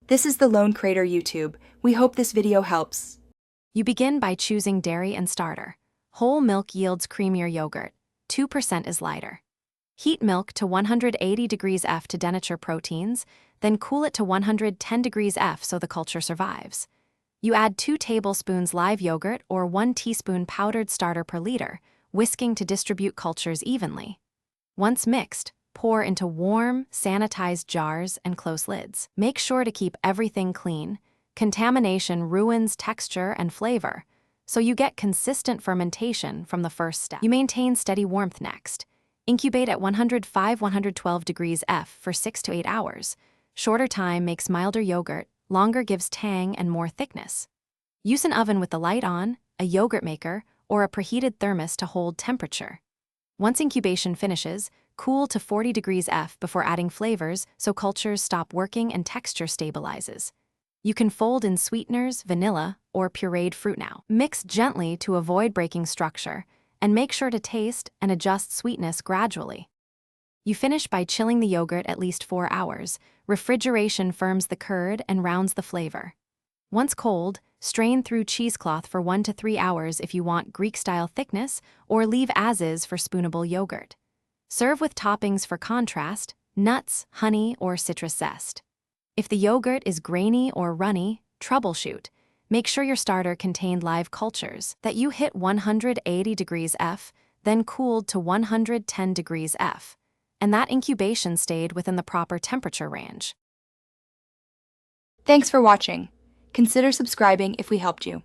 This is the Lone Crater YouTube. We hope this video helps. You begin by choosing dairy and starter. Whole milk yields creamier yogurt. 2% is lighter. Heat milk to 180 degrees F to denature proteins, then cool it to 110 degrees F so the culture survives. You add 2 tablespoons live yogurt or 1 teaspoon powdered starter per liter, whisking to distribute cultures evenly. Once mixed, pour into warm, sanitized jars and close lids. Make sure to keep everything clean. Contamination ruins texture and flavor, so you get consistent fermentation from the first step. You maintain steady warmth next. Incubate at 105–112 degrees F for 6 to 8 hours. Shorter time makes milder yogurt, longer gives tang and more thickness. Use an oven with the light on, a yogurt maker, or a preheated thermos to hold temperature. Once incubation finishes, cool to 40 degrees F before adding flavors so cultures stop working and texture stabilizes. You can fold in sweeteners, vanilla, or pureed fruit now. Mix gently to avoid breaking structure, and make sure to taste and adjust sweetness gradually. You finish by chilling the yogurt at least 4 hours. Refrigeration firms the curd and rounds the flavor. Once cold, strain through cheesecloth for 1 to 3 hours if you want Greek-style thickness, or leave as is for spoonable yogurt. Serve with toppings for contrast, nuts, honey, or citrus zest. If the yogurt is grainy or runny, troubleshoot. Make sure your starter contained live cultures, that you hit 180 degrees F, then cooled to 110 degrees F, and that incubation stayed within the proper temperature range. Thanks for watching. Consider subscribing if we helped you.